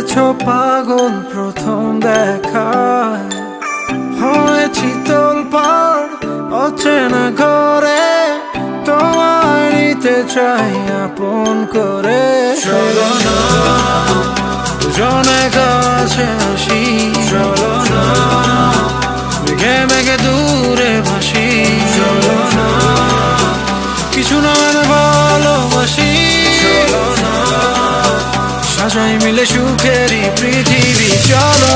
করেছো পাগল প্রথম দেখায়, হয়েছি তোলপাড় অচেনা ঘরে, তোমায় নিতে চাই আপন করে। চলো না দুজনে কাছে আসি, চলো না মেঘে মেঘে দূরে ভাসি, চলো না কিছু না মানে ভালোবাসি, চলো না সাজাই মিলে সুখেরই পৃথিবী, চলো